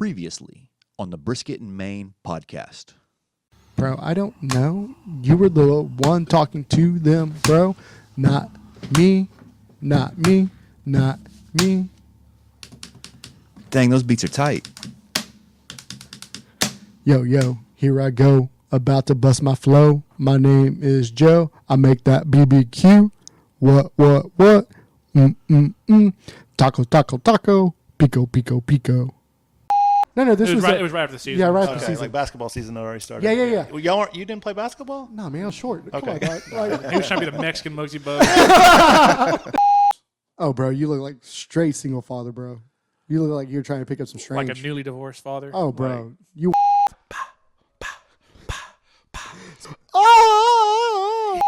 Previously on the Brisket and Maine podcast. Bro, I don't know. You were the one talking to them, bro. Not me. Not me. Not me. Dang, those beats are tight. Yo, yo, here I go. About to bust my flow. My name is Joe. I make that BBQ. What? Taco, taco, taco. Pico, pico, pico. No, this was right. It was right after the season. Yeah, right after Okay, the season. like basketball season already started. Yeah. Well, y'all you didn't play basketball? No, man, I was short. Okay. Come on, dog. He was trying to be the Mexican Muggsy Bug. Oh, bro, you look like straight single father, bro. You look like you're trying to pick up some strange. Like a newly divorced father. Oh, bro, Like, you. Oh!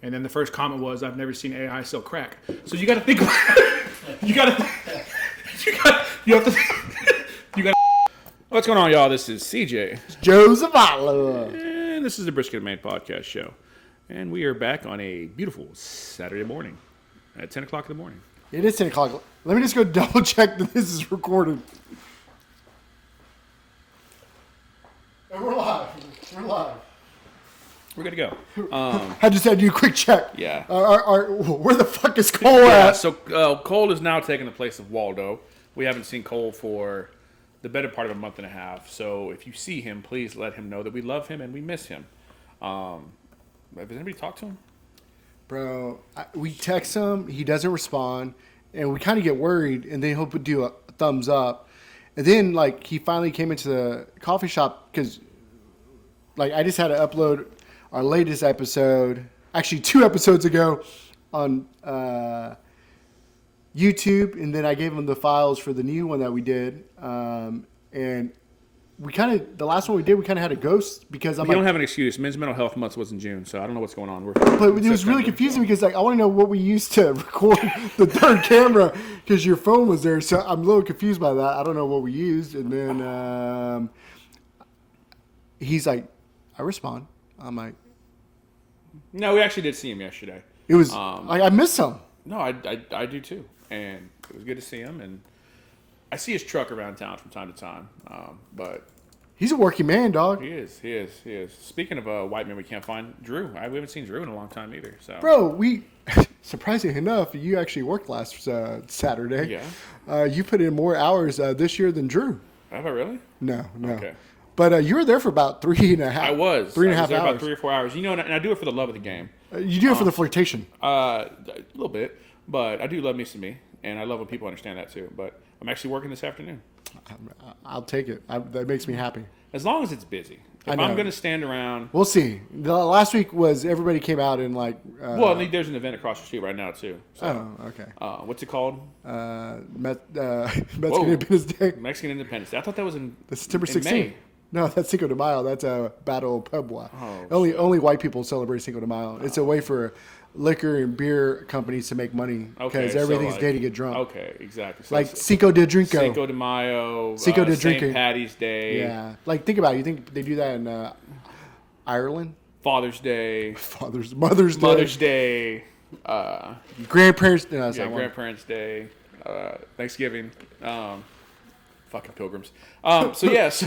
And then the first comment was, "I've never seen AI sell crack." So you got to think about you got to. What's going on, y'all? This is CJ, Joe Zavala. and this is the Brisket and Maine podcast show, and we are back on a beautiful Saturday morning at 10 o'clock in the morning. It is 10 o'clock. Let me just go double check that this is recorded. And we're live. We're gonna go. I just had to do a quick check. Yeah. Where the fuck is Cole Yeah, at? so Cole is now taking the place of Waldo. We haven't seen Cole for the better part of a month and a half. So if you see him, please let him know that we love him and we miss him. Has anybody talked to him? Bro, we text him. He doesn't respond. And we kind of get worried. And then he'll do a thumbs up. And then, like, he finally came into the coffee shop because, like, I just had to upload our latest episode, actually 2 episodes ago, on YouTube, and then I gave him the files for the new one that we did. And we the last one we did, we kind of had a ghost because We don't have an excuse. Men's Mental Health Month was in June, so I don't know what's going on. But it was really confusing because, like, I want to know what we used to record the third camera because your phone was there. So I'm a little confused by that. I don't know what we used. And then he's like, I respond. I'm like, No, we actually did see him yesterday. it was, I miss him. No, I do too. And it was good to see him. And I see his truck around town from time to time. But He's a working man, dog. he is. Speaking of white men we can't find, Drew. We haven't seen Drew in a long time either. So Bro, surprisingly enough, you actually worked last Saturday. Yeah. You put in more hours this year than Drew. Have I really? No. Okay. But you were there for about 3.5. I was. 3.5 I was there hours. about 3 or 4 hours. You know, and I do it for the love of the game. You do it for the flirtation. A little bit. But I do love me some me. And I love when people understand that too. But I'm actually working this afternoon. I'll take it. That makes me happy. As long as it's busy. If know. I'm going to stand around. We'll see. The last week was everybody came out and like. Well, I think there's an event across the street right now too. So, Oh, okay. what's it called? Mexican Independence Day. Mexican Independence Day. I thought that was in That's September in 16th. May. No, that's Cinco de Mayo. That's a Battle of Puebla. Oh, only white people celebrate Cinco de Mayo. It's a way for liquor and beer companies to make money Okay, because so, everything's like- day to get drunk. Okay, exactly. So Like it's Cinco de Drinko. Cinco de Mayo, Cinco de St. Drinking. Patty's Day, Yeah. Like, think about it. You think they do that in Ireland? Father's Day, Mother's Day. Mother's Day, Grandparents. No, that's yeah, not one. Grandparents' Day, Thanksgiving, fucking pilgrims. So yes,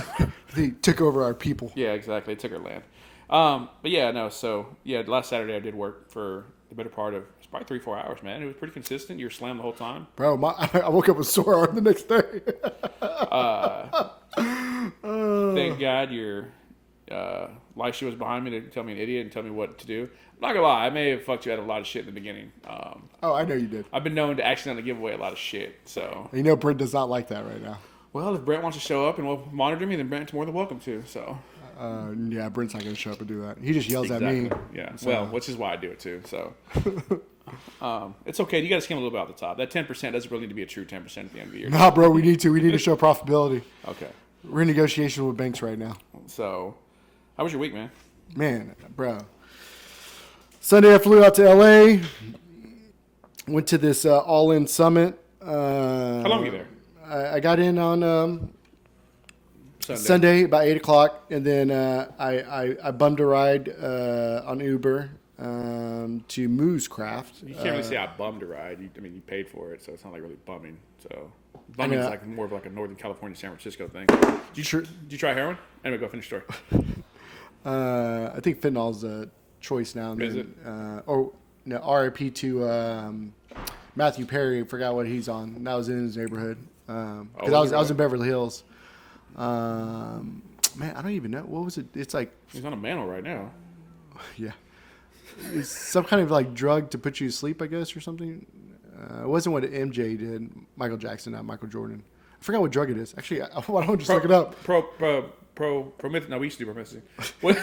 They took over our people. yeah, exactly. It took our land. But yeah, no. So yeah, last Saturday I did work for the better part of it's probably 3-4 hours, man. It was pretty consistent. You were slammed the whole time. Bro, I woke up with sore arm the next day. Thank God your Lisha was behind me to tell me an idiot and tell me what to do. I'm not gonna lie, I may have fucked you out of a lot of shit in the beginning. Oh, I know you did. I've been known to accidentally give away a lot of shit. So, You know Brent does not like that right now. well, if Brent wants to show up and will monitor me, then Brent's more than welcome to. So, Yeah, Brent's not going to show up and do that. He just yells at me. Yeah. So- Well, which is why I do it too. So, it's okay. You got to skim a little bit off the top. That 10% doesn't really need to be a true 10% at the end of the year. Nah, bro, we need to show profitability. Okay. We're in negotiation with banks right now. So, how was your week, man? Man, bro. Sunday I flew out to L.A. Went to this all-in summit. How long were you there? I got in on Sunday about 8 o'clock, and then I bummed a ride on Uber to Moose Craft. You can't really say I bummed a ride. You paid for it, so it's not like really bumming. So bumming is like more of like a Northern California, San Francisco thing. Did you try heroin? Anyway, go finish your story. I think fentanyl's a choice now. And Is then, or no, RIP to Matthew Perry. Forgot what he's on. That was in his neighborhood. Because I was in Beverly Hills. Man, I don't even know. What was it? It's like, He's on a mantle right now. yeah. It's some kind of like drug to put you to sleep, I guess, or something. It wasn't what MJ did. Michael Jackson, not Michael Jordan. I forgot what drug it is. Actually, why don't I just look it up? Promethazine. No, we used to do promethazine. What?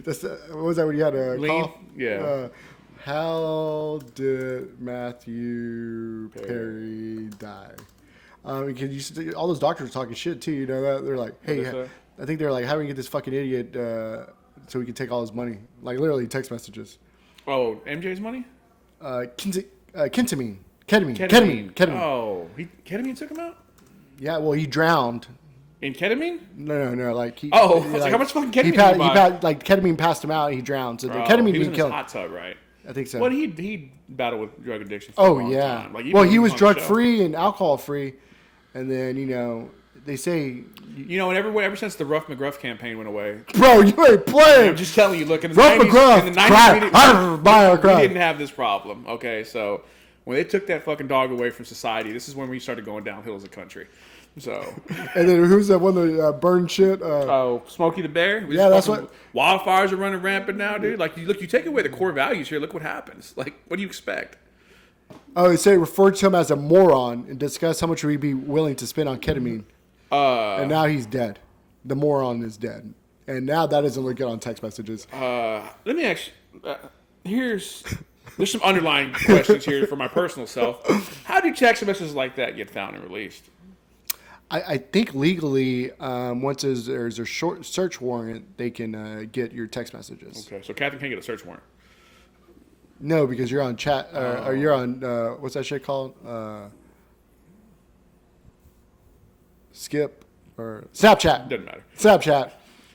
What was that when you had a Lean? cough? Yeah. How did Matthew Perry die? Because all those doctors are talking shit too. You know that they're like, "Hey, What is I think they're like, how do we get this fucking idiot so we can take all his money?" Like literally text messages. Oh, MJ's money? Ketamine. Ketamine. Oh, ketamine took him out? Yeah, well, he drowned. In ketamine? No. Like he. Oh, I was like, how much fucking ketamine he did you buy? like ketamine passed him out. And he drowned. So the Oh, ketamine he was didn't in kill his him. hot tub, right? I think so. Well, he battled with drug addiction for a Oh long yeah. time. Like, even Well, when he was on the drug show. free and alcohol free, and then they say, You know, and ever since the Rough McGruff campaign went away, "Bro, you ain't playing." I'm just telling you, look, in the Rough 90s, McGruff, in the 90s cry, we didn't have this problem, okay? So when they took that fucking dog away from society, this is when we started going downhill as a country. So, And then who's that one that burned shit? Smokey the Bear? Yeah, that's what- Wildfires are running rampant now, dude. Like, you take away the core values here, look what happens. Like, what do you expect? Oh, they say referred to him as a moron and discussed how much we'd be willing to spend on ketamine. And now he's dead. The moron is dead. And now that doesn't look good on text messages. Let me ask you, there's some underlying questions here for my personal self. How do text messages like that get found and released? I think legally, once there's a short search warrant, they can get your text messages. Okay, so Catherine can't get a search warrant. No, because you're on chat, or you're on, what's that shit called? Skip or Snapchat. Doesn't matter. Snapchat.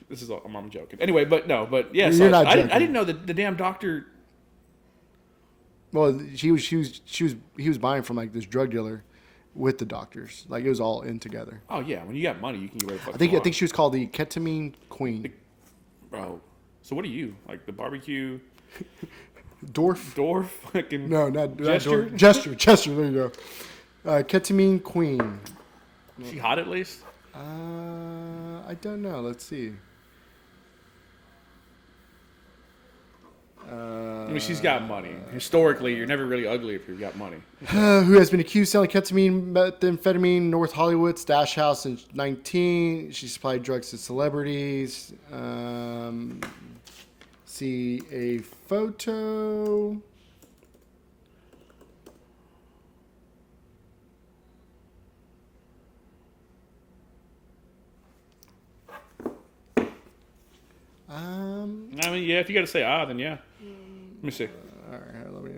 This is all, I'm joking. Anyway, but yeah. You're So not I joking. didn't know that the damn doctor. Well, he was buying from like this drug dealer with the doctors. Like it was all in together. Oh yeah, when you got money, you can get whatever the fuck I think you want. she was called the ketamine queen. Bro, so what are you like? The barbecue Dwarf? fucking No, not gesture? Gesture. There you go. Ketamine queen. She hot at least. I don't know. Let's see. I mean, she's got money. Historically, you're never really ugly if you've got money. Who has been accused of selling ketamine, methamphetamine, North Hollywood stash house since 19. She supplied drugs to celebrities. See a photo. I mean, yeah. If you got to say then yeah. Let me see. All right, let me.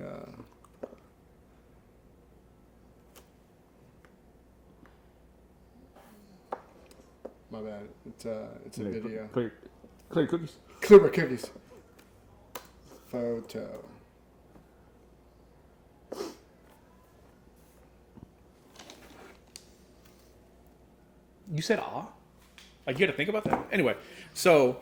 My bad. It's a video. Clear cookies. Clear my cookies. Photo. You said Like you had to think about that. Anyway, so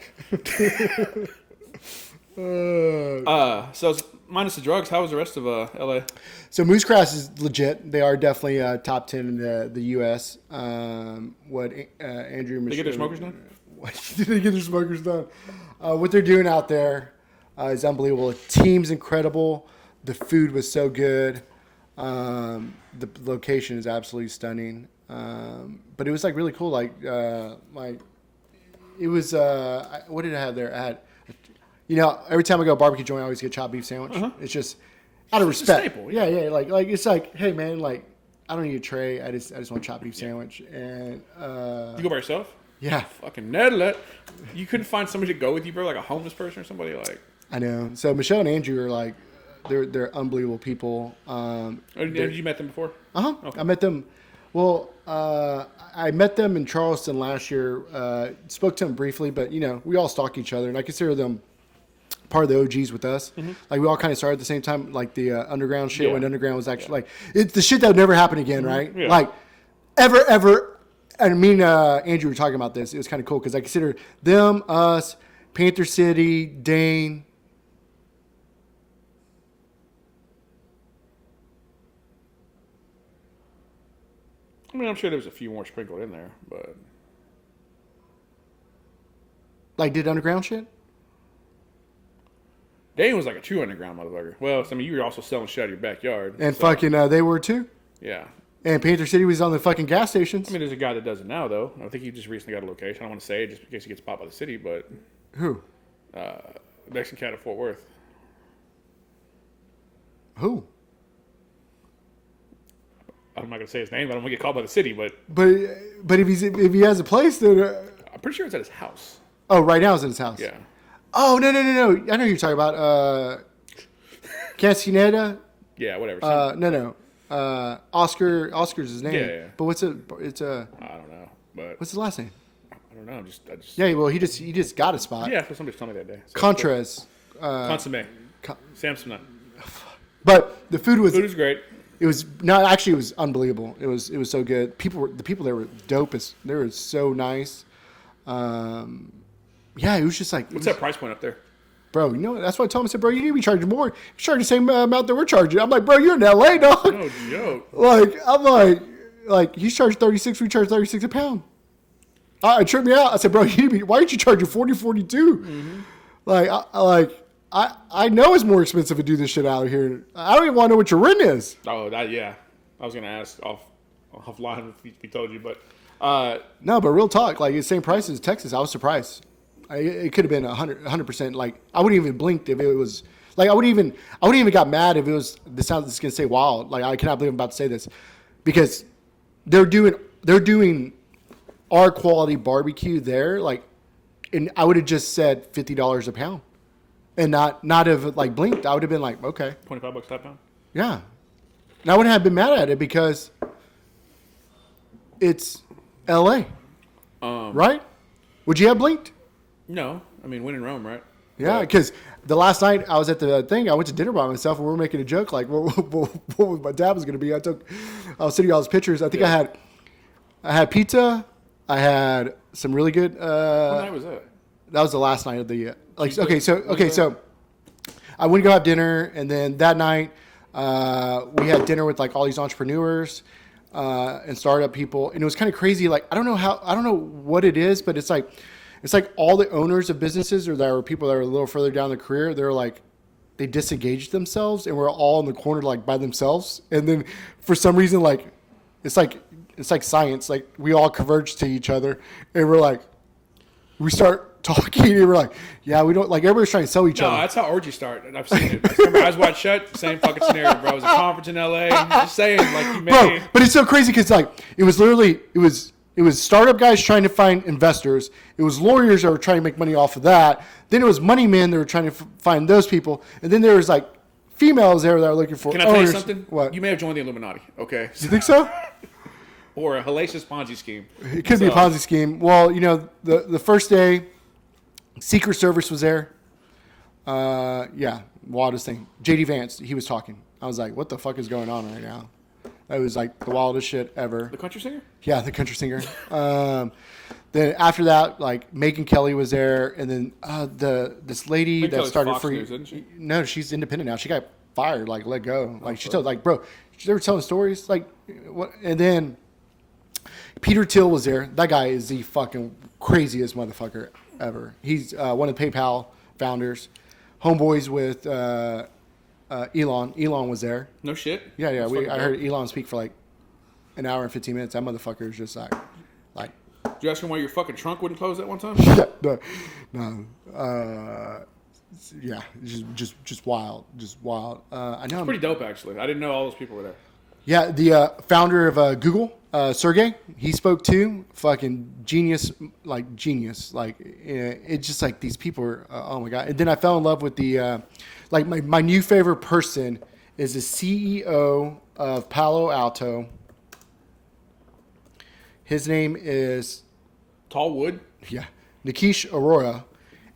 so it's minus the drugs. How was the rest of LA? So Moosecrest is legit. They are definitely top 10 in the U.S. What Andrew They get their smokers done? They get their smokers done. What they're doing out there is unbelievable. The team's incredible. The food was so good. The location is absolutely stunning. But it was like really cool. Like it was. What did I have there? I had, every time I go barbecue joint, I always get chopped beef sandwich. It's just out of respect. staple, yeah. Like it's like, hey man, like I don't need a tray. I just want chopped beef sandwich. And You go by yourself? yeah, Fucking Nedlet. You couldn't find somebody to go with you, bro? Like a homeless person or somebody? Like, I know. So Michelle and Andrew are like, they're unbelievable people. did you met them before? Okay. I met them. Well, I met them in Charleston last year. Spoke to them briefly, but we all stalk each other, and I consider them part of the OGs with us. Like we all kind of started at the same time. Like the underground shit Yeah. when underground was actually like it's the shit that would never happen again, right? Yeah. Like ever. And me and Andrew were talking about this. It was kind of cool because I consider them, us, Panther City, Dane. I mean, I'm sure there's a few more sprinkled in there, but Like did underground shit. Dane was like a true underground motherfucker. Well, I mean, you were also selling shit out of your backyard. And so, fucking they were too. yeah. And Panther City was on the fucking gas stations. I mean, there's a guy that does it now, though. I think he just recently got a location. I don't want to say it just in case he gets popped by the city, but Who? Mexican cat at Fort Worth. Who? I'm not gonna say his name, but I'm gonna get called by the city. But But if he has a place, then I'm pretty sure it's at his house. right now it's in his house. Yeah. Oh no! I know who you're talking about. Castaneda. Yeah. Whatever. No. Oscar's his name. Yeah. But what's it? It's I don't know, but what's his last name? I don't know. I just. Yeah. Well, he just got a spot. Yeah. That's what somebody told me that day. So, Contras. Consomme. Samsonite. But the food was Food is great. it was not actually it was unbelievable. It was so good. The people there were dope. They were so nice. Yeah, it was just like What's that price point up there? bro. You know that's why I told him. I said, bro, you need to be charging more. You charge the same amount that we're charging. I'm like, bro, you're in LA, dog. No joke. Like I'm like he's charged 36. We charge 36 a pound. It tripped me out. I said, bro, why aren't you charging 40, 42? Like I know it's more expensive to do this shit out here. I don't even want to know what your rent is. Oh, yeah. I was gonna ask offline if we told you, but No, but real talk, like it's the same price as Texas. I was surprised. It could have been 100%. Like I wouldn't even blinked if it was. Like I wouldn't even got mad if it was. This sounds this is gonna say wild. Like I cannot believe I'm about to say this, because they're doing our quality barbecue there. Like, and I would have just said $50 a pound, and not have like blinked. I would have been like, okay, $25 that pound. yeah. And I wouldn't have been mad at it because it's L.A. Right? Would you have blinked? No, I mean, when in Rome, right? Yeah, because the last night I was at the thing, I went to dinner by myself, and we were making a joke like, what my dad was going to be. I was sending all his pictures. I think I had pizza. I had some really good. What night was that? That was the last night of the so I went to go have dinner, and then that night we had dinner with like all these entrepreneurs and startup people, and it was kind of crazy. Like I don't know what it is, but it's like all the owners of businesses or there were people that are a little further down the career. They're like they disengaged themselves, and we're all in the corner like by themselves. And then for some reason, like it's like science. Like we all converge to each other, and we're like we start talking, and we're like, yeah, we don't like everybody's trying to sell each No, other. that's how orgies start. And I've seen it. I remember Eyes Wide Shut, same fucking scenario, bro. It was a conference in LA. Just saying, like you Bro, may. but it's so crazy because like it was startup guys trying to find investors. It was lawyers that were trying to make money off of that. Then it was money men that were trying to find those people. And then there was like females there that were looking for Can I tell you owners. something? What? You may have joined the Illuminati, okay? You think so? Or a hellacious Ponzi scheme. It could be a Ponzi scheme. Well, you know, the first day, Secret Service was there. Yeah, wildest thing. JD Vance, he was talking. I was like, what the fuck is going on right now? It was like the wildest shit ever. The country singer? Yeah, the country singer. Then after that, like Megyn Kelly was there, and then this lady Megyn that Kelly's started Fox free. News, isn't she? No, she's independent now. She got fired, like let go. Like she told, like bro, they were telling stories, like what? And then Peter Thiel was there. That guy is the fucking craziest motherfucker ever. He's one of the PayPal founders. Homeboys with Elon. Elon was there. No shit. Yeah. That's fucking I dope. heard Elon speak for like an hour and 15 minutes. That motherfucker is just like. Did you ask him why your fucking trunk wouldn't close that one time? Yeah, just wild, I know. Pretty dope, actually. I didn't know all those people were there. Yeah, the founder of Google, Sergey, he spoke too. Fucking genius, like genius. Like it's just like these people are. Oh my god! And then I fell in love with the, like my new favorite person is the CEO of Palo Alto. His name is Tall Wood? Nikish Arora,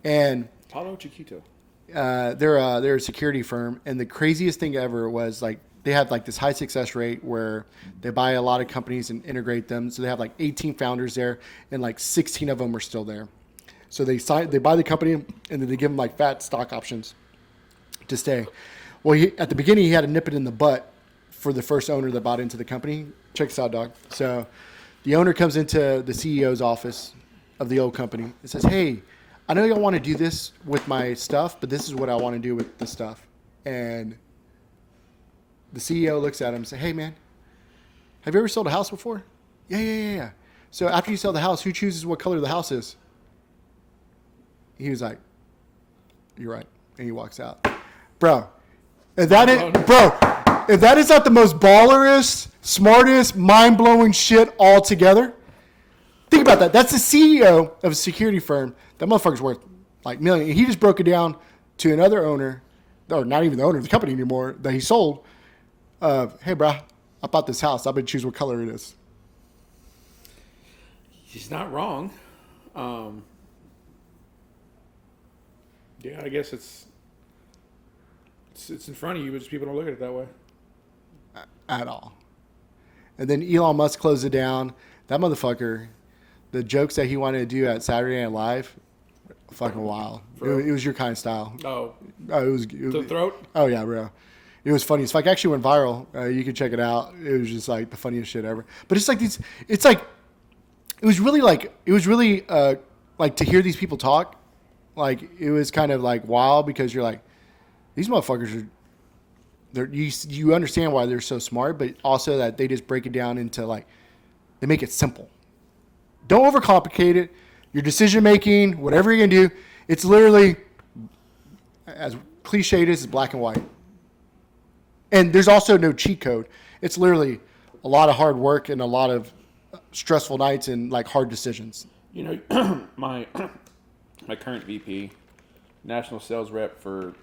and Palo Chiquito. they're a security firm, and the craziest thing ever was like they have like this high success rate where they buy a lot of companies and integrate them. So they have like 18 founders there, and like 16 of them are still there. So they buy the company, and then they give them like fat stock options to stay. Well, at the beginning, he had to nip it in the butt for the first owner that bought into the company. Check this out, dog. So the owner comes into the CEO's office of the old company and says, "Hey, I know y'all want to do this with my stuff, but this is what I want to do with the stuff." And the CEO looks at him and says, "Hey, man, have you ever sold a house before?" Yeah. So after you sell the house, who chooses what color the house is? He was like, "You're right." And he walks out. Bro, if that is not the most ballerest, smartest, mind-blowing shit altogether, think about that. That's the CEO of a security firm. That motherfucker's worth like million. He just broke it down to another owner, or not even the owner of the company anymore, that he sold. Hey, bro, I bought this house. I better choose what color it is. He's not wrong. Yeah, I guess it's in front of you, but just people don't look at it that way. At all. And then Elon Musk closed it down. That motherfucker, the jokes that he wanted to do at Saturday Night Live, fucking wild. It was your kind of style. Oh, It was to the throat? Oh yeah, bro. It was funny. It's like actually went viral. You can check it out. It was just like the funniest shit ever. But it's like these. It's like it was really like to hear these people talk. Like it was kind of like wild because you're like, these motherfuckers are. You understand why they're so smart, but also that they just break it down into like they make it simple. Don't overcomplicate it. Your decision making, whatever you're gonna do, it's literally as cliched as black and white. And there's also no cheat code. It's literally a lot of hard work and a lot of stressful nights and like hard decisions. You know, my current VP, national sales rep for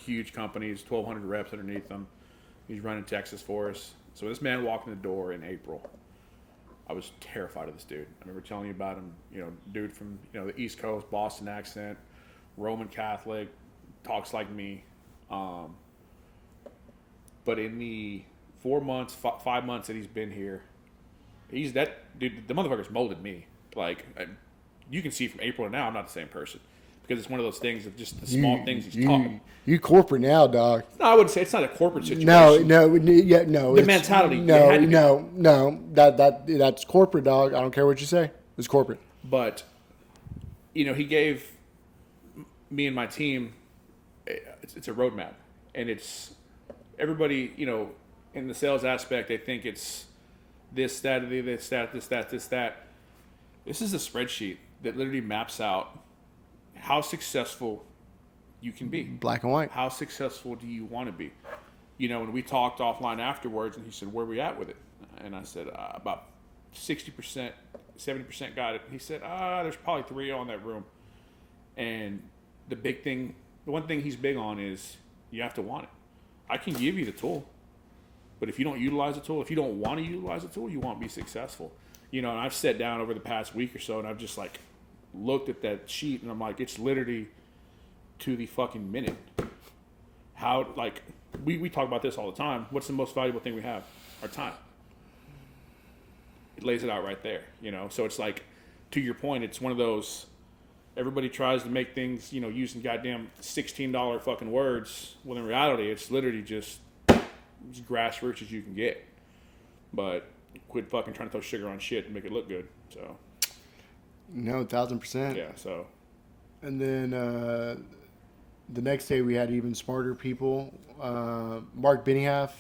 huge companies, 1,200 reps underneath them. He's running Texas for us. So this man walked in the door in April. I was terrified of this dude. I remember telling you about him. You know, dude from the East Coast, Boston accent, Roman Catholic, talks like me. But in the 4 months, 5 months that he's been here, he's that dude. The motherfucker's molded me. Like you can see from April to now, I'm not the same person because it's one of those things of just the small things he's taught me. You corporate now, dog. No, I wouldn't say it's not a corporate situation. No. The mentality. No. That's corporate, dog. I don't care what you say. It's corporate. But he gave me and my team. It's a roadmap, and it's everybody. In the sales aspect, they think it's this, that, this, that, this, that, this, that. This is a spreadsheet that literally maps out how successful you can be. Black and white. How successful do you want to be? And we talked offline afterwards, and he said, "Where are we at with it?" And I said, "About 60%, 70% got it." He said, "There's probably 3 on that room." And the one thing he's big on is you have to want it. I can give you the tool, but if you don't utilize the tool, if you don't want to utilize the tool, you won't be successful. And I've sat down over the past week or so, and I've just like looked at that sheet, and I'm like, it's literally to the fucking minute. How, like, we talk about this all the time. What's the most valuable thing we have? Our time. It lays it out right there, So it's like, to your point, it's one of those, everybody tries to make things, using goddamn $16 fucking words. Well, in reality, it's literally just as grassroots as you can get. But quit fucking trying to throw sugar on shit and make it look good, so. No, 1,000%. Yeah, so. And then the next day we had even smarter people. Mark Benioff,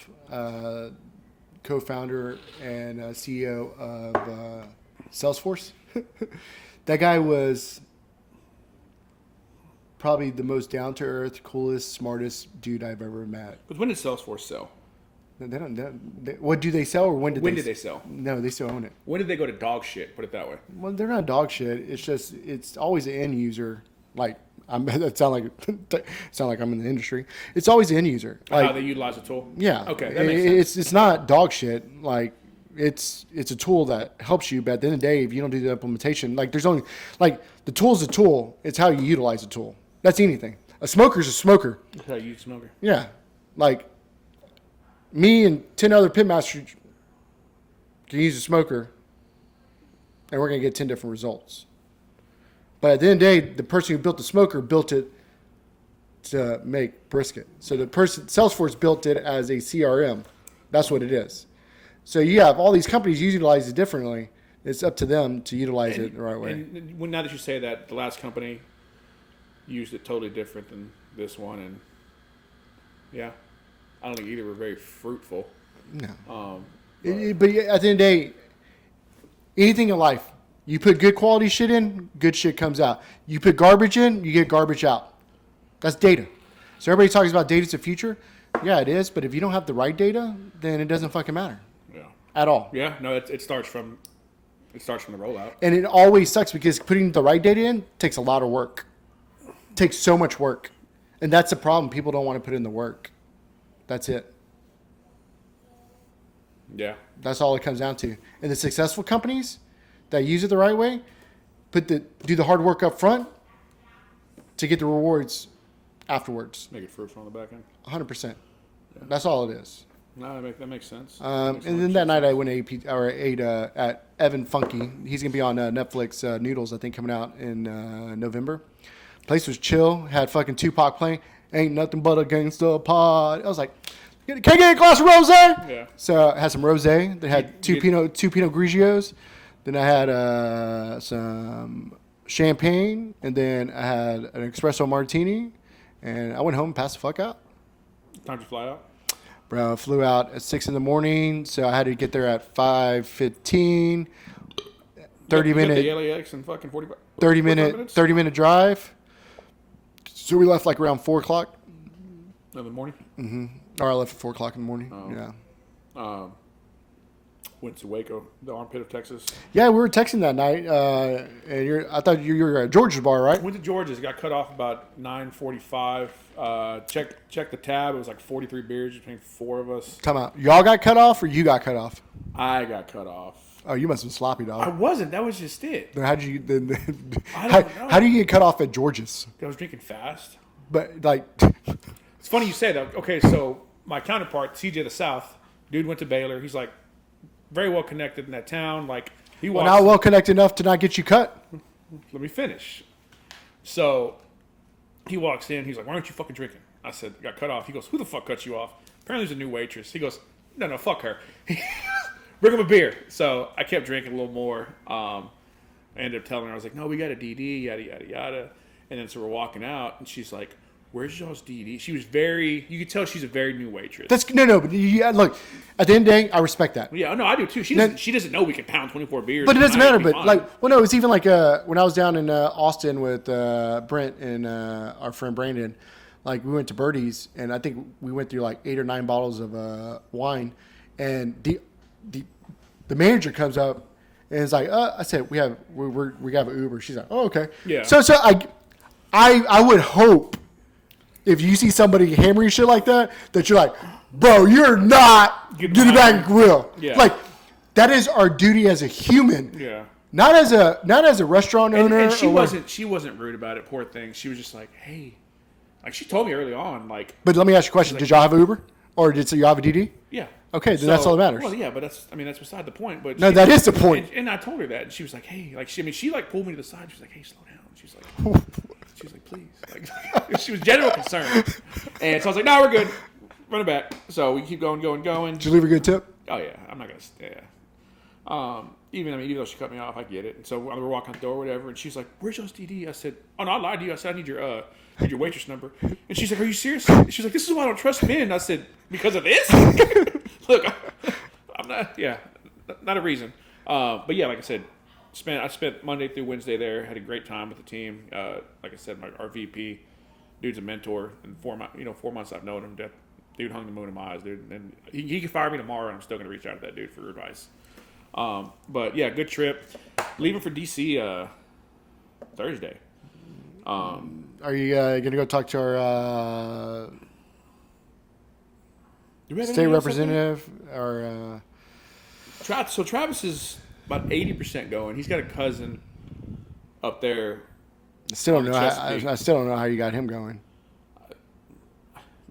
co-founder and CEO of Salesforce. That guy was probably the most down-to-earth, coolest, smartest dude I've ever met. But when did Salesforce sell? What do they sell, or when did they sell? No, they still own it. When did they go to dog shit? Put it that way. Well, they're not dog shit. It's just it's always the end user. Like that sound like I'm in the industry. It's always the end user. Like, how they utilize the tool. Yeah. Okay, that makes sense. It's not dog shit. Like it's a tool that helps you, but at the end of the day, if you don't do the implementation, like there's only like the tool's a tool. It's how you utilize the tool. That's anything. A smoker's a smoker. That's how you smoker. Yeah. Like, me and 10 other pitmasters can use a smoker, and we're going to get 10 different results. But at the end of the day, the person who built the smoker built it to make brisket. So the person, Salesforce built it as a CRM. That's what it is. So you have all these companies utilize it differently. It's up to them to utilize it the right way. And now that you say that, the last company used it totally different than this one, and yeah, I don't think either were very fruitful. No. But at the end of the day, anything in life, you put good quality shit in, good shit comes out. You put garbage in, you get garbage out. That's data. So everybody talks about data's the future. Yeah, it is. But if you don't have the right data, then it doesn't fucking matter yeah, at all. yeah, no, it starts from the rollout. And it always sucks because putting the right data in takes a lot of work. It takes so much work. And that's the problem. People don't want to put in the work. That's it. Yeah, That's all it comes down to. And the successful companies that use it the right way, do the hard work up front to get the rewards afterwards. make it fruitful on the back end. 100%. That's all it is. No, that makes sense. And then that night I went to ate at Evan Funky. He's gonna be on Netflix Noodles, I think, coming out in November. Place was chill. Had fucking Tupac playing. Ain't nothing but a gangsta pod. I was like, can I get a glass of rosé? Yeah. So I had some rosé. They had two You- Pinot Grigios. Then I had some champagne, and then I had an espresso martini. And I went home and passed the fuck out. Time to fly out. Bro, I flew out at 6 in the morning, so I had to get there at 5:15. 30 You got minute, the LAX in fucking 45. 30 45 minute, minutes? 30 minute drive. So we left like around 4 o'clock, in the morning. or I left at 4 o'clock in the morning. Oh. Yeah, Went to Waco, the armpit of Texas. yeah. We were texting that night, and I thought you were at George's bar, right? Went to George's. Got cut off about 9:45. Checked the tab. It was like 43 beers between four of us. Time out. Y'all got cut off, or you got cut off? I got cut off. Oh, you must have been sloppy, I dog. wasn't. That was just it. Then how did you? Then I how, don't know. how do you get cut off at George's? I was drinking fast. But like, It's funny you say that. Okay, so my counterpart, CJ the South, dude went to Baylor. He's like very well connected in that town. Like he well, walks. not well connected enough to not get you cut. Let me finish. So he walks in. He's like, "Why aren't you fucking drinking?" I said, "Got cut off." He goes, "Who the fuck cut you off?" Apparently, there's a new waitress. He goes, "No, fuck her." Bring him a beer. So I kept drinking a little more. I ended up telling her, I was like, "No, we got a DD, yada yada yada." And then so we're walking out, and she's like, "Where's y'all's DD?" She was very. You could tell she's a very new waitress. That's no. But look, at the end of the day, I respect that. Yeah, no, I do too. She doesn't know we can pound 24 beers. But it doesn't matter. It'd be But fine. like, well, no, it's even like when I was down in Austin with Brent and our friend Brandon. Like we went to Birdie's, and I think we went through like 8 or 9 bottles of wine, and the manager comes up and is like, I said we have an Uber. She's like, oh, okay. Yeah. So I would hope if you see somebody hammering shit like that you're like, bro, you're not Get getting behind back grill. Yeah. Like that is our duty as a human. Yeah. Not as a restaurant owner. And she or what- wasn't rude about it. Poor thing. She was just like, hey, like she told me early on, like, But let me ask you a question: did y'all have an Uber, or did you have a DD? yeah. Okay, then that's all that matters. Well, yeah, but that's beside the point. But No, that is the point. And I told her that, and she was like, hey, like she like pulled me to the side. She was like, hey, slow down. She was like, please. Like, she was genuine concern. And so I was like, no, we're good. Run it back. So we keep going. Did you leave a good tip? Oh yeah, I'm not gonna stay. Even though she cut me off, I get it. And so we're walking out the door, or whatever, and she's like, "Where's your DD?" I said, "Oh no, I lied to you. I said I need your waitress number." And she's like, "Are you serious?" She's like, "This is why I don't trust men." I said, "Because of this." Look, I'm not. Yeah, not a reason. But yeah, like I said, I spent Monday through Wednesday there. Had a great time with the team. Like I said, our VP, dude's a mentor. And 4 months I've known him. That dude hung the moon in my eyes, dude. And he could fire me tomorrow, and I'm still gonna reach out to that dude for advice. But yeah, good trip. Leaving for DC Thursday. Are you gonna go talk to our Do we have state anything else up there? representative? Or So Travis is about 80% going. He's got a cousin up there. I still don't On know. the Chesapeake. I still don't know how you got him going.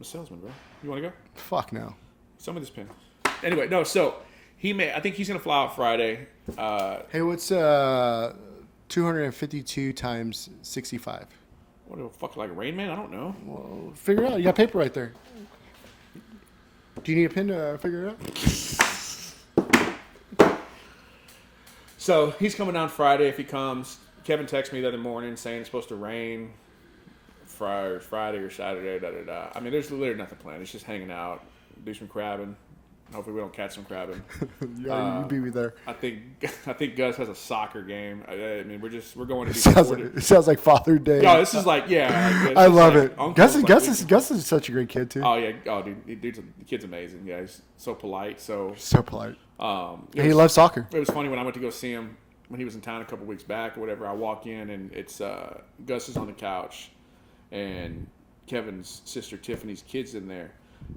a salesman, bro. You want to go? Fuck no. Some of this pin. Anyway, no. So I think he's gonna fly out Friday. Hey, what's 252 times 65? What the fuck, like Rain Man? I don't know. Well, figure it out. You got paper right there. Do you need a pen to figure it out? So he's coming down Friday. If he comes, Kevin texted me the other morning saying it's supposed to rain Friday or Saturday. Da, da, da. I mean, there's literally nothing planned. It's just hanging out, do some crabbing. Hopefully we don't catch some crabbing. Yeah, you beat me there. I think Gus has a soccer game. I mean, we're going to be It sounds like Father Day. No, this is like I love it. Gus is such a great kid too. Oh yeah, dude, the kid's amazing. Yeah, he's so polite. So polite. And he was- loves soccer. It was funny when I went to go see him when he was in town a couple weeks back or whatever. I walk in and it's Gus is on the couch, and Kevin's sister Tiffany's kid's in there,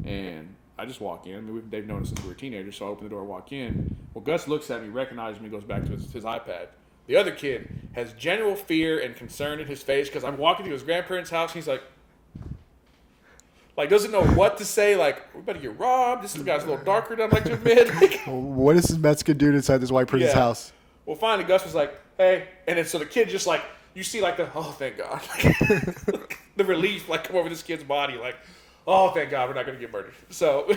and I just walk in. I mean, they've known us since we were teenagers, so I open the door, walk in. Well, Gus looks at me, recognizes me, goes back to his iPad. The other kid has general fear and concern in his face because I'm walking to his grandparents' house, and he's like doesn't know what to say. Like, we better get robbed. This guy's a little darker than I'd like to admit. What is this Mexican dude inside this white person's Yeah. house? Well, finally, Gus was like, hey. And then so the kid just like, you see like oh, thank God. The relief like come over this kid's body like, oh, thank God we're not going to get murdered. So,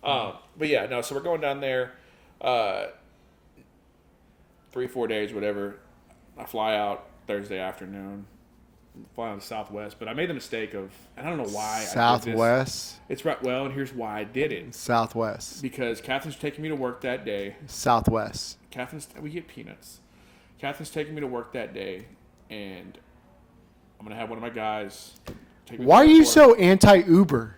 but yeah, no, so we're going down there 3-4 days, whatever. I fly out Thursday afternoon, fly on the Southwest. But I made the mistake of, and I don't know why. I did Southwest. this. It's right. Well, and here's why I did it. Southwest. Because Catherine's taking me to work that day. Southwest. We get peanuts. Catherine's taking me to work that day, and I'm gonna have one of my guys take me. Why are to you work. so anti-Uber?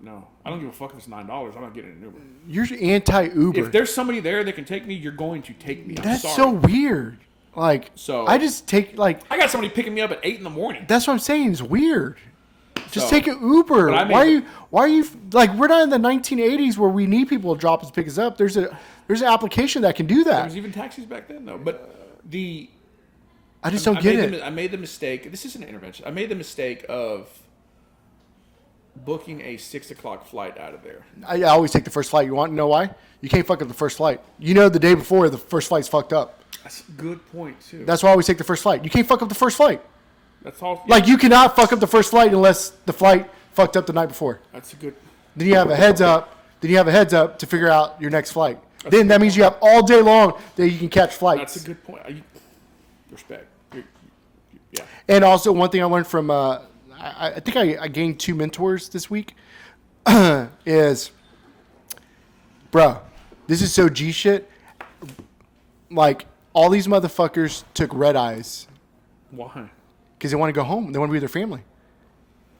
No, I don't give a fuck if it's $9. I'm not getting an Uber. You're anti-Uber. If there's somebody there that can take me, you're going to take me. I'm That's sorry. so weird. Like, So- I just take I got somebody picking me up at 8 a.m. That's what I'm saying. It's weird. Just So- take an Uber. But I Why made are you like? We're not in the 1980s where we need people to drop us, pick us up. There's an application that can do There that. was even taxis back then, though. But I just don't get made it. I made the mistake. This is an intervention. I made the mistake of booking a 6 o'clock flight out of there. I always take the first flight. You want to know why? You can't fuck up the first flight. You know the day before the first flight's fucked up. That's a good point too. That's why I always take the first flight. You can't fuck up the first flight. That's all. Like, you cannot fuck up the first flight unless the flight fucked up the night before. That's a good. Then you have a heads up. To figure out your next flight. Then that means you have all day long that you can catch flights. That's a good point. Respect. Yeah. And also, one thing I learned from, I think I gained 2 mentors this week, is, bro, this is so G shit. Like, all these motherfuckers took red eyes Why? because they want to go home. They want to be with their family.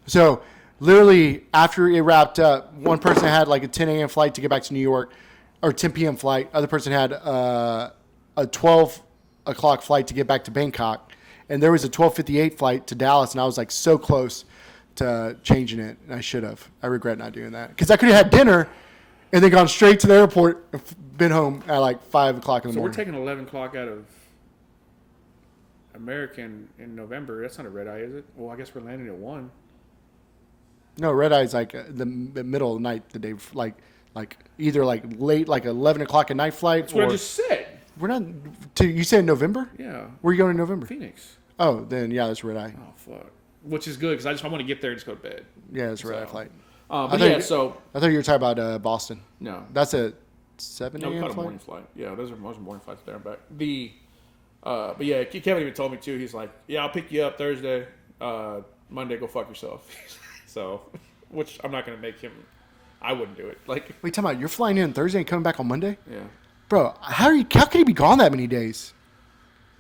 So, literally, after it wrapped up, one person had like a 10 a.m. flight to get back to New York, or 10 p.m. flight. Other person had a 12 o'clock flight to get back to Bangkok. And there was a 12:58 flight to Dallas, and I was like so close to changing it, and I should have. I regret not doing that because I could have had dinner and then gone straight to the airport and been home at like 5 o'clock in the So we're morning. taking 11 o'clock out of American in November. That's not a red eye, is it? Well, I guess we're landing at 1. No, red eye's like the middle of the night, the day like either like late, like 11 o'clock at night flight, That's what or I just said. we're not. You said November? Yeah. Where are you going in November? Phoenix. Oh, then yeah, that's red eye. Oh, fuck. Which is good because I want to get there and just go to bed. Yeah, that's red eye So, flight. But thought yeah, you- so I thought you were talking about Boston. no. That's a 7 No, we a.m. caught a flight. morning flight. Yeah, those are most morning flights there and back. But yeah, Kevin even told me too. He's like, "Yeah, I'll pick you up Thursday. Monday, go fuck yourself." So, which I'm not gonna make him. I wouldn't do it. Like, Wait, time out. You're flying in Thursday and coming back on Monday, yeah, bro. How can you be gone that many days?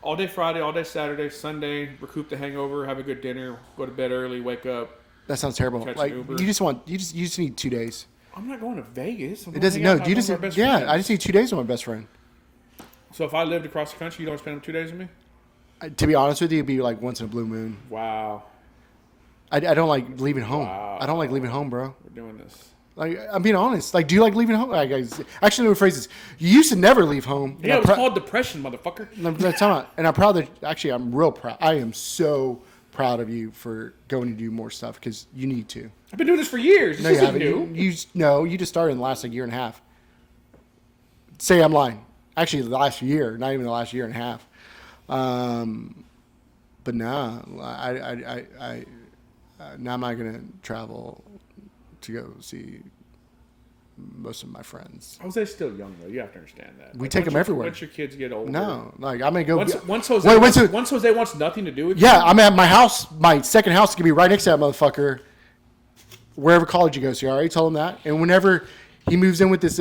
all day Friday, all day Saturday, Sunday, recoup the hangover, have a good dinner, go to bed early, wake up. That sounds terrible. Catch an Like, Uber. you just need 2 days. I'm not going to Vegas. I'm It going doesn't. hang out No, with you one just of our best yeah. friends. I just need 2 days with my best friend. So if I lived across the country, you don't spend 2 days with me? To be honest with you, it'd be like once in a blue moon. Wow, I don't like leaving home. Wow. I don't like leaving home, bro. we're doing this. Like, I'm being honest. Like, do you like leaving home? Like, actually, let me rephrase this. You used to never leave home. Yeah, it was called depression, motherfucker. And I'm proud that, actually, I'm real proud. I am so proud of you for going to do more stuff because you need to. I've been doing this for years. No, This you isn't haven't. new. You just started in the last year and a half. Say I'm lying. Actually, the last year, not even the last year and a half. But nah, now I'm not gonna travel to go see most of my friends. Jose's still young though. You have to understand that. We take once him your- everywhere. Once your kids get older. No, like I'm gonna go. Once Jose Wait, once Jose wants nothing to do with yeah, you. I'm at my house. My second house is gonna be right next to that motherfucker. Wherever college he goes to, I already told him that. And whenever he moves in with his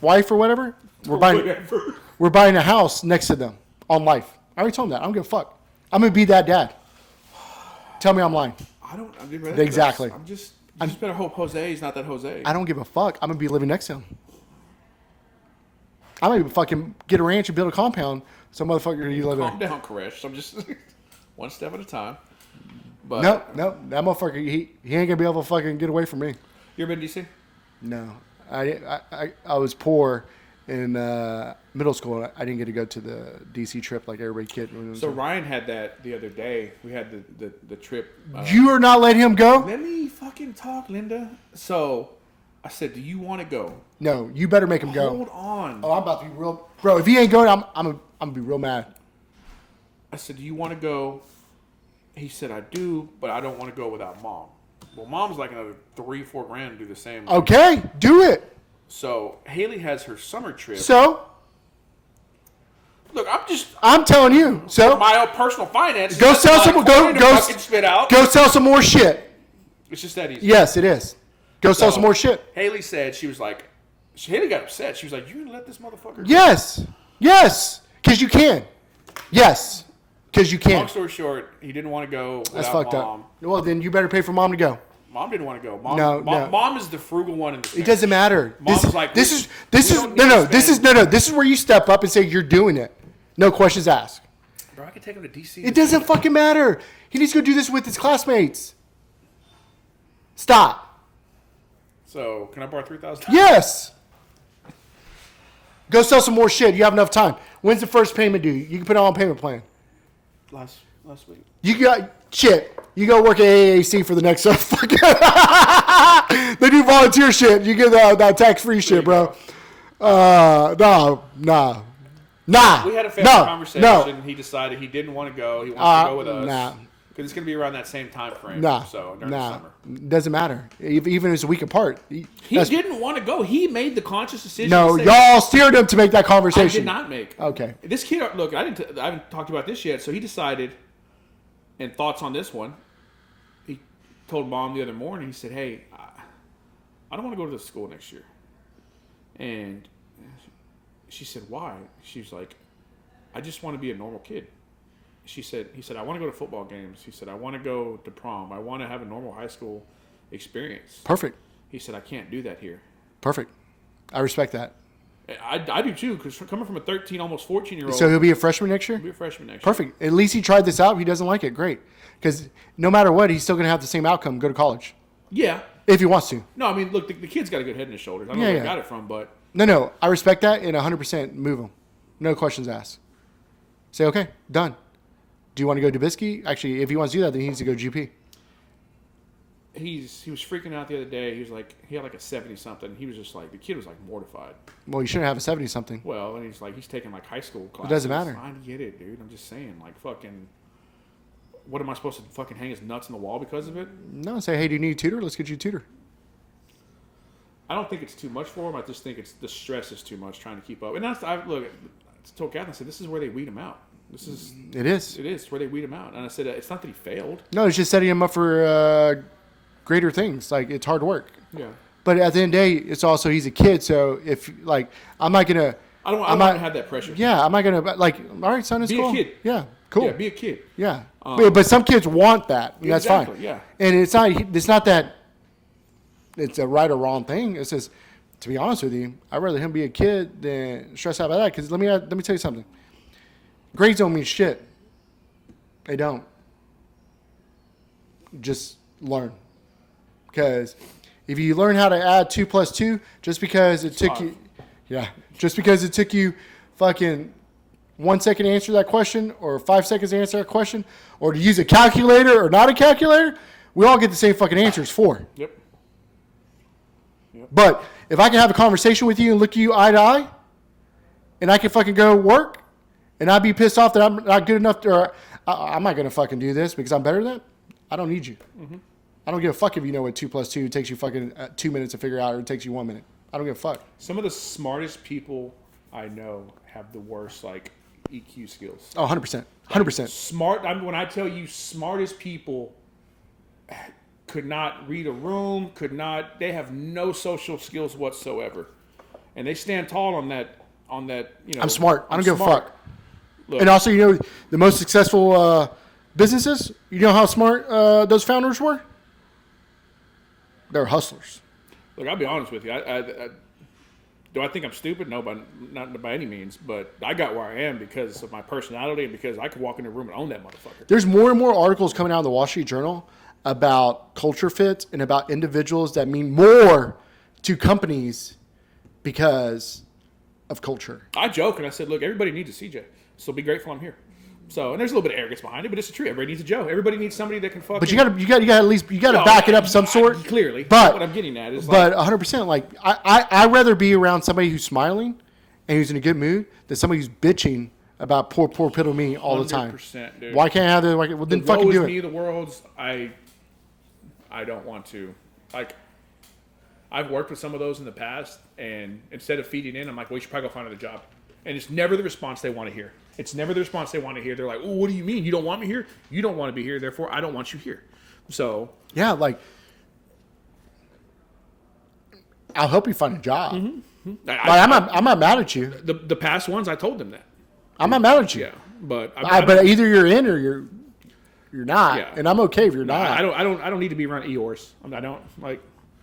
wife or whatever, we're buying a house next to them on life. I already told him that. I don't give a fuck. I'm gonna be that dad. Tell me I'm lying. Exactly. I'm just better hope Jose is not that Jose. I don't give a fuck. I'm gonna be living next to him. I'm gonna fucking get a ranch and build a compound. So motherfucker, you live Calm there. down, Koresh. I'm just one step at a time. But No, that motherfucker, he ain't gonna be able to fucking get away from me. You ever been to DC? No, I was poor in middle school. I didn't get to go to the DC trip like every kid. So Ryan had that the other day. We had the trip. You are not letting him go? Let me fucking talk, Linda. So I said, "Do you want to go?" No, you better make him go. Hold on. Oh, I'm about to be real, bro. If he ain't going, I'm gonna be real mad. I said, "Do you want to go?" He said, "I do, but I don't want to go without mom." Well, mom's like another $3-4 grand to do the same. Okay, do it. So Haley has her summer trip. So Look, I'm telling you. So my own personal finances. go that's sell not some. a coin to Go fucking spit out. go sell some more shit. It's just that easy. Yes, it is. Go sell some more shit. Haley said she was like, Haley got upset. She was like, "You gonna let this motherfucker?" go?" Yes, because you can. Yes, because you Long can. story short, he didn't want to go without That's fucked mom. up. Well, then you better pay for mom to go. Mom didn't want to go. Mom, No, mom, no. mom is the frugal one in the It doesn't matter. Mom's This, like, this we- is this we is don't no need no to this is spend- no. This is where you step up and say you're doing it. No questions asked. Bro, I could take him to DC. It doesn't fucking matter. He needs to go do this with his classmates. Stop. So can I borrow $3,000? Yes. Go sell some more shit. You have enough time. When's the first payment due? You can put it on a payment plan. Last week. You got shit. You go work at AAC for the next fucking. They do volunteer shit. You get that tax free shit, bro. Nah. We had a family conversation. No. He decided he didn't want to go. He wants to go with us. Nah. Because it's going to be around that same time frame. Nah. So during the summer. Doesn't matter. Even if it's a week apart. He didn't want to go. He made the conscious decision. No, to say, y'all steered him to make that I conversation. did not make. Okay. This kid, look, I haven't talked about this yet. So he decided, and thoughts on this one, he told mom the other morning, he said, "Hey, I don't want to go to the school next year." And she said, "Why?" She's like, "I just want to be a normal kid." He said, "I want to go to football games." He said, "I want to go to prom. I want to have a normal high school experience." Perfect. He said, "I can't do that here." Perfect. I respect that. I do too, because coming from a 13, almost 14-year-old, So he'll be a freshman next year? he'll be a freshman next year. Perfect. At least he tried this out. If he doesn't like it, great. Because no matter what, he's still going to have the same outcome, go to college. Yeah. If he wants to. No, I mean, look, the kid's got a good head in his shoulders. I don't know Yeah, where he yeah. got it from, but No. I respect that and 100% move him. No questions asked. Say, okay, done. Do you want to go Dubisky? Actually, if he wants to do that, then he needs to go GP. he was freaking out the other day. He was like, he had like a 70-something. He was just like, the kid was like mortified. Well, you shouldn't have a 70-something. Well, and he's taking like high school classes. doesn't matter. I get it, dude. I'm just saying, like, fucking, what am I supposed to fucking hang his nuts in the wall because of it? No, say, hey, do you need a tutor? Let's get you a tutor. I don't think it's too much for him. I just think the stress is too much trying to keep up. And I told Catherine, I said, this is where they weed him out. It is. It is where they weed him out. And I said, it's not that he failed. No, it's just setting him up for greater things. Like, it's hard work. Yeah. But at the end of the day, it's also he's a kid. So if like I'm not gonna, I don't want to have that pressure. yeah, I'm not gonna like. All right, son, it's Be a cool. kid. Yeah, cool. Yeah, be a kid. Yeah, but some kids want that. And that's Exactly, fine. yeah. And it's not that it's a right or wrong thing. It's just, to be honest with you, I'd rather him be a kid than stress out about that. Because let me tell you something. Grades don't mean shit. They don't. Just learn. Because if you learn how to add 2 plus 2, just because it took you fucking 1 second to answer that question or 5 seconds to answer that question or to use a calculator or not a calculator, we all get the same fucking answer. It's 4. Yep. But if I can have a conversation with you and look you eye to eye and I can fucking go work and I'd be pissed off that I'm not good enough to, or I'm not going to fucking do this because I'm better than that, I don't need you. Mm-hmm. I don't give a fuck if you know what 2 + 2 takes you fucking 2 minutes to figure out or it takes you 1 minute. I don't give a fuck. Some of the smartest people I know have the worst like EQ skills. Oh, 100%. 100%. Smart. I mean, when I tell you smartest people could not read a room, they have no social skills whatsoever. And they stand tall on that, you know. I'm smart. I don't give a fuck. Look, And also, you know, the most successful businesses, you know how smart those founders were? They're hustlers. look, I'll be honest with you. Do I think I'm stupid? No, not by any means. But I got where I am because of my personality and because I could walk in a room and own that motherfucker. There's more and more articles coming out in the Wall Street Journal about culture fit and about individuals that mean more to companies because of culture. I joke and I said, look, everybody needs a CJ. So be grateful I'm here. So, and there's a little bit of arrogance behind it, but it's the truth. Everybody needs a Joe. Everybody needs somebody that can fucking. But you gotta at least back it up some sort. Clearly, but that's what I'm getting at is but 100%. Like I'd rather be around somebody who's smiling and who's in a good mood than somebody who's bitching about poor piddle me all the time. 100%, dude. Why can't I have the? Well, then fucking do it. Me, the world's. I don't want to. Like, I've worked with some of those in the past, and instead of feeding in, I'm like, well, you should probably go find another job. And it's never the response they want to hear. They're like, oh, what do you mean? You don't want me here? You don't want to be here. Therefore, I don't want you here. So Yeah, like I'll help you find a job. Mm-hmm. I'm not mad at you. the past ones, I told them that. I'm not mad at you. Yeah, but But either you're in or you're not, Yeah. and I'm okay if you're not. I don't need to be around Eeyores. I don't like.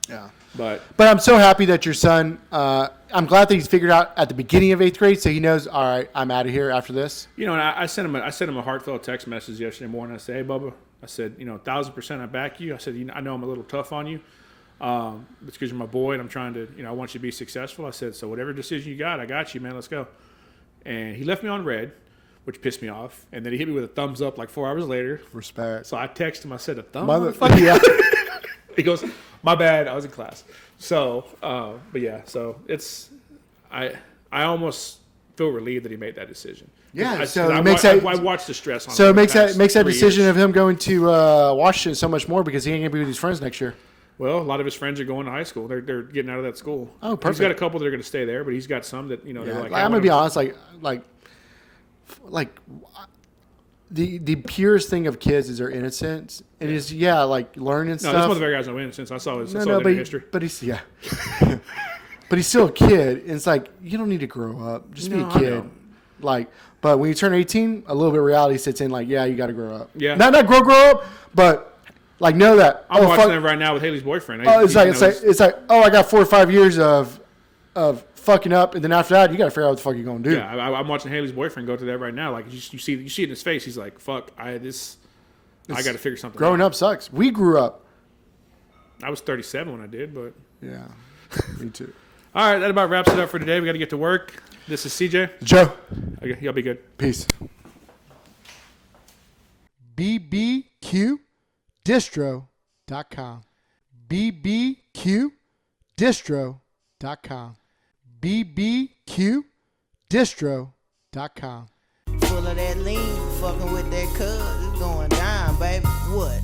Yeah. But I'm so happy that your son. I'm glad that he's figured out at the beginning of 8th grade, so he knows. All right, I'm out of here after this. you know, and I sent him a heartfelt text message yesterday morning. I said, hey, Bubba. I said, 1,000% I back you. I said, I know I'm a little tough on you. It's because you're my boy, and I'm trying to, I want you to be successful. I said, so whatever decision you got, I got you, man. Let's go. And he left me on red, which pissed me off. And then he hit me with a thumbs up like 4 hours later. Respect. So I texted him. I said, a thumb? Yeah. He goes, my bad. I was in class. So, but yeah. So it's, I almost feel relieved that he made that decision. Yeah. I watched the stress on. So him it makes the past that 3 decision years. of him going to Washington so much more because he ain't gonna be with his friends next year. Well, a lot of his friends are going to high school. They're getting out of that school. Oh, perfect. He's got a couple that are going to stay there, but he's got some that they're like. I'm gonna be honest. Like the purest thing of kids is their innocence. It is like learning No, stuff. this motherfucker has no innocence. I saw his history. But he's but he's still a kid. And it's like you don't need to grow up. Just be No, a I kid. know. Like, but when you turn 18, a little bit of reality sits in. Like, you got to grow up. Yeah. Not grow up, but like know that. I'm watching fuck, them right now with Haley's boyfriend. it's like I got 4 or 5 years of fucking up, and then after that, you got to figure out what the fuck you're gonna do. Yeah, I'm watching Haley's boyfriend go to that right now. Like you see it in his face. He's like, "Fuck, I got to figure something." Growing out. up sucks. We grew up. I was 37 when I did, but Yeah, me too. all right, that about wraps it up for today. We got to get to work. This is CJ. Joe, Okay, y'all be good. peace. bbqdistro.com. bbqdistro.com. bbqdistro.com. Full of that lean, fucking with that cuz, it's going down, baby. What?